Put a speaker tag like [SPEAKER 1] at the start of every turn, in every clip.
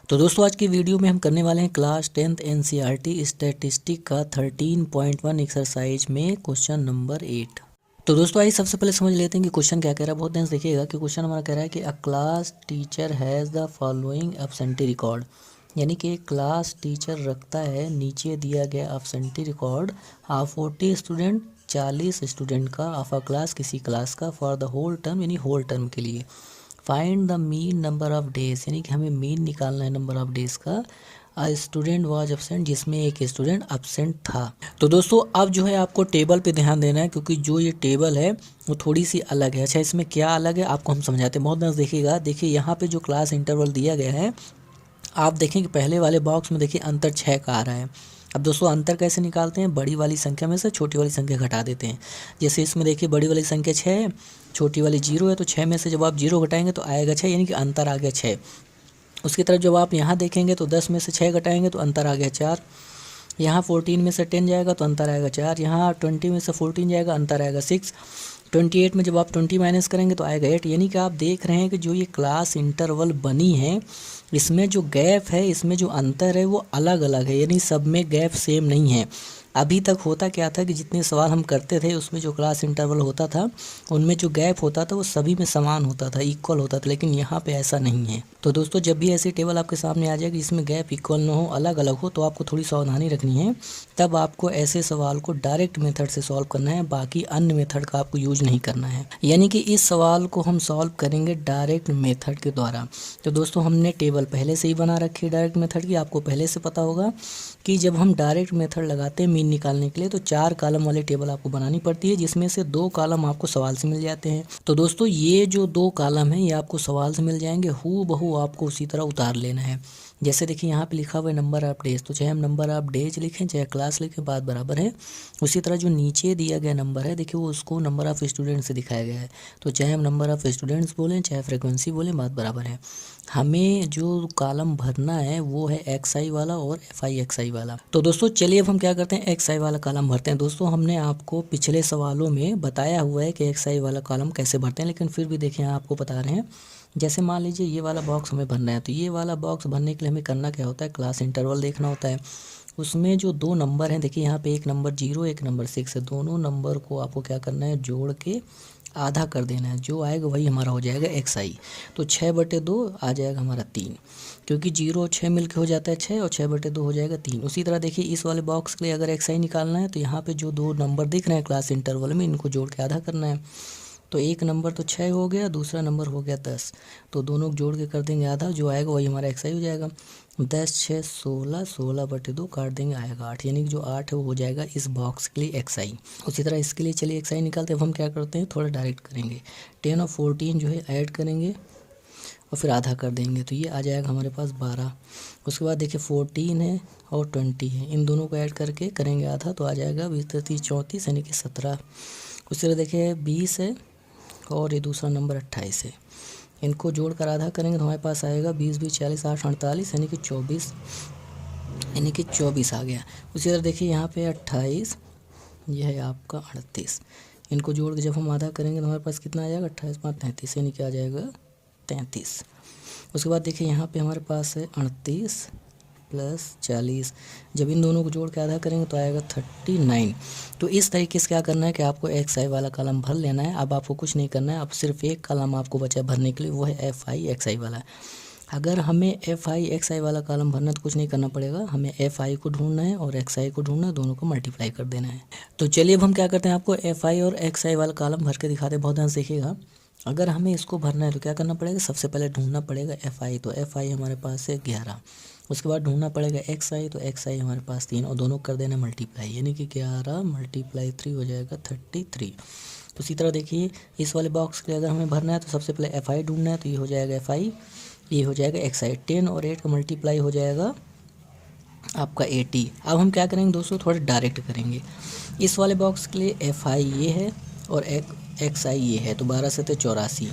[SPEAKER 1] तो दोस्तों आज की वीडियो में हम करने वाले हैं क्लास 10th एनसीईआरटी स्टैटिस्टिक का 13.1 एक्सरसाइज में क्वेश्चन नंबर 8। तो दोस्तों आइए सबसे पहले समझ लेते हैं कि क्वेश्चन क्या कह रहा है। बहुत ध्यान से देखिएगा कि क्वेश्चन हमारा कह रहा है कि अ class teacher has the following absentee record, यानी कि एक क्लास टीचर रखता है नीचे दिया गया एब्सेंटी रिकॉर्ड 40 स्टूडेंट 40 स्टूडेंट का ऑफ अ क्लास किसी क्लास का फॉर द होल टर्म यानी होल टर्म के लिए। Find the mean number of days, यानी कि हमें मीन निकालना है नंबर ऑफ डेज का। अ स्टूडेंट वाज एब्सेंट, जिसमें एक स्टूडेंट एब्सेंट था। तो दोस्तों अब जो है आपको टेबल पे ध्यान देना है, क्योंकि जो ये टेबल है वो थोड़ी सी अलग है। अच्छा, इसमें क्या अलग है आपको हम समझाते हैं, बहुत ध्यान से देखिएगा। देखिए यहाँ पे जो क्लास इंटरवल दिया गया है, आप देखें कि पहले वाले बॉक्स में देखिए अंतर 6 का आ रहा है। अब दोस्तों अंतर कैसे निकालते हैं, बड़ी वाली संख्या में से छोटी वाली संख्या घटा देते हैं। जैसे इसमें देखिए बड़ी वाली संख्या 6 है, छोटी वाली 0 है, तो 6 में से जब आप 0 घटाएंगे तो आएगा 6, यानी कि अंतर आ गया 6। उसकी तरफ जब आप यहाँ देखेंगे तो 10 में से 6 घटाएंगे तो अंतर आ गया 4। यहाँ 14 में से 10 जाएगा तो अंतर आएगा 4। यहाँ 20 में से 14 जाएगा, अंतर आएगा 6। 28 में जब आप 20 माइनस करेंगे तो आएगा 8। यानी कि आप देख रहे हैं कि जो ये क्लास इंटरवल बनी है, इसमें जो गैप है, इसमें जो अंतर है वो अलग अलग है, यानी सब में गैप सेम नहीं है। अभी तक होता क्या था कि जितने सवाल हम करते थे उसमें जो क्लास इंटरवल होता था उनमें जो गैप होता था वो सभी में समान होता था, इक्वल होता था, लेकिन यहाँ पे ऐसा नहीं है। तो दोस्तों जब भी ऐसी टेबल आपके सामने आ जाएगी जिसमें गैप इक्वल ना हो, अलग अलग हो, तो आपको थोड़ी सावधानी रखनी है। तब आपको ऐसे सवाल को डायरेक्ट मेथड से सॉल्व करना है, बाकी अन्य मेथड का आपको यूज नहीं करना है। यानी कि इस सवाल को हम सॉल्व करेंगे डायरेक्ट मेथड के द्वारा। तो दोस्तों हमने टेबल पहले से ही बना रखी है डायरेक्ट मेथड की, आपको पहले से पता होगा कि जब हम डायरेक्ट मेथड लगाते हैं मीन निकालने के लिए तो 4 कॉलम वाली टेबल आपको बनानी पड़ती है, जिसमें से 2 कॉलम आपको सवाल से मिल जाते हैं। तो दोस्तों ये जो 2 कॉलम हैं ये आपको सवाल से मिल जाएंगे, हूबहू आपको उसी तरह उतार लेना है। जैसे देखिए यहाँ पे लिखा हुआ है नंबर ऑफ डेज, तो चाहे हम नंबर ऑफ डेज लिखें चाहे क्लास लिखें, बात बराबर है। उसी तरह जो नीचे दिया गया नंबर है देखिए वो उसको नंबर ऑफ स्टूडेंट से दिखाया गया है, तो चाहे हम नंबर ऑफ स्टूडेंट्स बोलें चाहे फ्रिक्वेंसी बोलें, बात बराबर है। हमें जो कॉलम भरना है वो है एक्स आई वाला और एफ आई एक्स आई वाला। तो दोस्तों चलिए अब हम क्या करते हैं, एक्स आई वाला कॉलम भरते हैं। दोस्तों हमने आपको पिछले सवालों में बताया हुआ है कि एक्स आई वाला कॉलम कैसे भरते हैं, लेकिन फिर भी देखिए यहाँ आपको बता रहे हैं। जैसे मान लीजिए ये वाला बॉक्स हमें भरना है, तो ये वाला बॉक्स भरने के लिए हमें करना क्या होता है, क्लास इंटरवल देखना होता है। उसमें जो 2 नंबर हैं देखिए यहाँ पे एक नंबर 0 एक नंबर 6 है, दोनों नंबर को आपको क्या करना है, जोड़ के आधा कर देना है। जो आएगा वही हमारा हो जाएगा एक्स आई। तो 6/2 आ जाएगा हमारा 3, क्योंकि 0 और 6 मिलके हो जाता है 6, और 6/2 हो जाएगा 3। उसी तरह देखिए इस वाले बॉक्स के लिए अगर एक्स आई निकालना है तो यहाँ पे जो 2 नंबर दिख रहे हैं क्लास इंटरवल में, इनको जोड़ के आधा करना है। तो एक नंबर तो 6 हो गया, दूसरा नंबर हो गया 10, तो दोनों को जोड़ के कर देंगे आधा, जो आएगा वही हमारा एक्स आई हो जाएगा। 10 6 16, 16/2 काट देंगे आएगा 8, यानी कि जो 8 है वो हो जाएगा इस बॉक्स के लिए एक्स आई। उसी तरह इसके लिए चलिए एक्स आई निकालते हैं। अब हम क्या करते हैं, थोड़ा डायरेक्ट करेंगे, 10 और 14 जो है ऐड करेंगे और फिर आधा कर देंगे, तो ये आ जाएगा हमारे पास 12। उसके बाद देखिए 14 है और 20 है, इन दोनों को ऐड करके करेंगे आधा, तो आ जाएगा 20 30 34, यानी कि 17। उसी तरह देखिए 20 है और ये दूसरा नंबर 28 है, इनको जोड़कर आधा करेंगे तो हमारे पास आएगा 20 20 40 8 48, यानी कि 24, यानी कि 24 आ गया। उसी तरह देखिए यहाँ पे 28, यह है आपका 38, इनको जोड़ के जब हम आधा करेंगे तो हमारे पास कितना आ जाएगा, 28 5 33, यानी कि आ जाएगा 33। उसके बाद देखिए यहाँ पे हमारे पास है 38 प्लस 40, जब इन दोनों को जोड़ के आधा करेंगे तो आएगा 39। तो इस तरीके से क्या करना है कि आपको एक्स आई वाला कॉलम भर लेना है। अब आपको कुछ नहीं करना है, अब सिर्फ एक कॉलम आपको बचा भरने के लिए, वो है एफ आई एक्स आई वाला। अगर हमें एफ आई एक्स आई वाला कॉलम भरना है तो कुछ नहीं करना पड़ेगा, हमें एफ आई को ढूंढना है और एक्स आई को ढूंढना है, दोनों को मल्टीप्लाई कर देना है। तो चलिए अब हम क्या करते हैं, आपको एफ आई और एक्स आई वाला कॉलम भर के दिखाते हैं, बहुत ध्यान से देखिएगा। अगर हमें इसको भरना है तो क्या करना पड़ेगा, सबसे पहले ढूंढना पड़ेगा एफ आई, तो एफ आई हमारे पास है 11। उसके बाद ढूंढना पड़ेगा एक्स आई, तो एक्स आई हमारे पास 3, और दोनों कर देना मल्टीप्लाई, यानी कि 11 × 3 हो जाएगा 33। तो इसी तरह देखिए इस वाले बॉक्स के लिए अगर हमें भरना है तो सबसे पहले एफ आई ढूंढना है, तो ये हो जाएगा एफ आई, ये हो जाएगा एक्स आई। 10 और 8 का मल्टीप्लाई हो जाएगा आपका 80। अब हम क्या करेंगे दोस्तों, थोड़ा डायरेक्ट करेंगे। इस वाले बॉक्स के लिए एफ आई ये है और एक्स आई ये है, तो 12 से 84।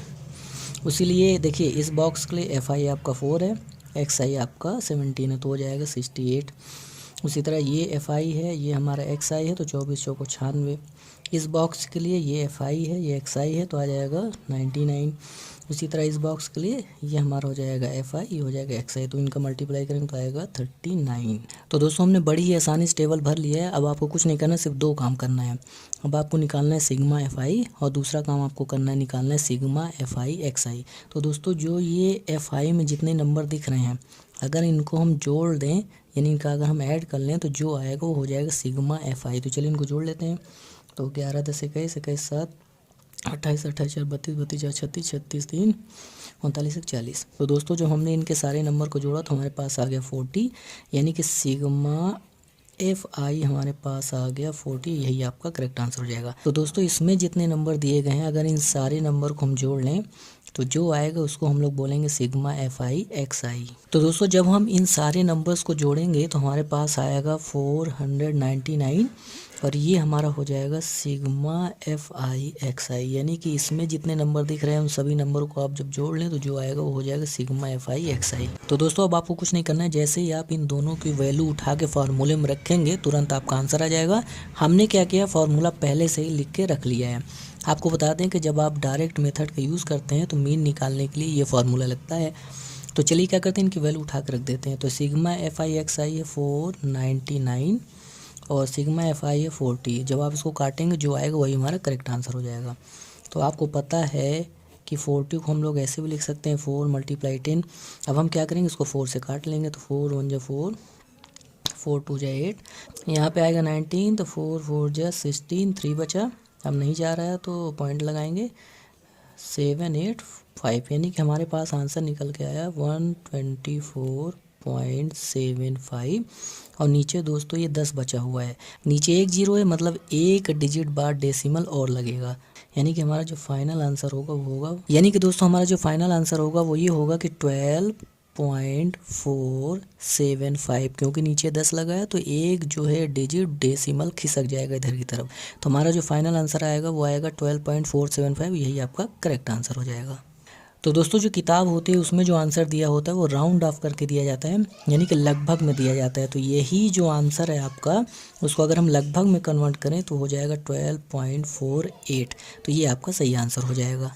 [SPEAKER 1] उसी लिए देखिए इस बॉक्स के लिए एफ आई आपका 4 है, एक्स आई आपका 17 है, तो हो जाएगा 68। उसी तरह ये एफ आई है, ये हमारा एक्स आई है, तो 24 चौको 96। इस बॉक्स के लिए ये FI है, ये XI है, तो आ जाएगा 99। उसी तरह इस बॉक्स के लिए ये हमारा हो जाएगा FI, ये हो जाएगा XI, तो इनका मल्टीप्लाई करेंगे तो आएगा 39। तो दोस्तों हमने बड़ी ही आसानी से टेबल भर लिया है। अब आपको कुछ नहीं करना, सिर्फ 2 काम करना है। अब आपको निकालना है सिग्मा FI और दूसरा काम आपको करना है निकालना है सिग्मा FI XI। तो दोस्तों जो ये FI में जितने नंबर दिख रहे हैं, अगर इनको हम जोड़ दें यानी इनका अगर हम ऐड कर लें तो जो आएगा वो हो जाएगा सिग्मा FI। तो चलिए इनको जोड़ लेते हैं। तो 11 10 21 21 7 28 28 4 32 32 4 36 36 3 39 40। तो दोस्तों जो हमने इनके सारे नंबर को जोड़ा तो हमारे पास आ गया 40, यानी कि सिग्मा FI हमारे पास आ गया 40। यही आपका करेक्ट आंसर हो जाएगा। तो दोस्तों इसमें जितने नंबर दिए गए हैं, अगर इन सारे नंबर को हम जोड़ लें तो जो आएगा उसको हम लोग बोलेंगे सिग्मा FI XI। तो दोस्तों जब हम इन सारे नंबर्स को जोड़ेंगे तो हमारे पास आएगा 499 और ये हमारा हो जाएगा सिग्मा FI XI, यानी कि इसमें जितने नंबर दिख रहे हैं उन सभी नंबरों को आप जब जोड़ लें तो जो आएगा वो हो जाएगा सिग्मा FI XI। तो दोस्तों अब आपको कुछ नहीं करना है, जैसे ही आप इन दोनों की वैल्यू उठा के फार्मूले में रखेंगे तुरंत आपका आंसर आ जाएगा। हमने क्या किया, फार्मूला पहले से ही लिख के रख लिया है। आपको बता दें कि जब आप डायरेक्ट मेथड का यूज़ करते हैं तो मीन निकालने के लिए ये फार्मूला लगता है। तो चलिए क्या करते हैं, इनकी वैल्यू उठा कर रख देते हैं। तो सिग्मा FI XI है 499 और सिग्मा FI है 40। जब आप इसको काटेंगे जो आएगा वही हमारा करेक्ट आंसर हो जाएगा। तो आपको पता है कि 40 को हम लोग ऐसे भी लिख सकते हैं 4 × 10। अब हम क्या करेंगे, इसको 4 से काट लेंगे। तो 4 1 4, 4 2 8, यहाँ पे आएगा 19, तो 4 4 16, 3 बचा। अब नहीं जा रहा है तो पॉइंट लगाएंगे 7 8 5, यानी कि हमारे पास आंसर निकल के आया 124.75। और नीचे दोस्तों ये 10 बचा हुआ है, नीचे 1 0 है, मतलब 1 डिजिट बाद डेसिमल और लगेगा, यानी कि हमारा जो फाइनल आंसर होगा वो होगा, यानी कि दोस्तों हमारा जो फाइनल आंसर होगा वो ये होगा कि 12.475, क्योंकि नीचे 10 लगा है तो एक जो है डिजिट डेसिमल खिसक जाएगा इधर की तरफ। तो हमारा जो फाइनल आंसर आएगा वो आएगा 12.475, यही आपका करेक्ट आंसर हो जाएगा। तो दोस्तों जो किताब होती है उसमें जो आंसर दिया होता है वो राउंड ऑफ करके दिया जाता है, यानी कि लगभग में दिया जाता है। तो यही जो आंसर है आपका, उसको अगर हम लगभग में कन्वर्ट करें तो हो जाएगा 12.48। तो ये आपका सही आंसर हो जाएगा।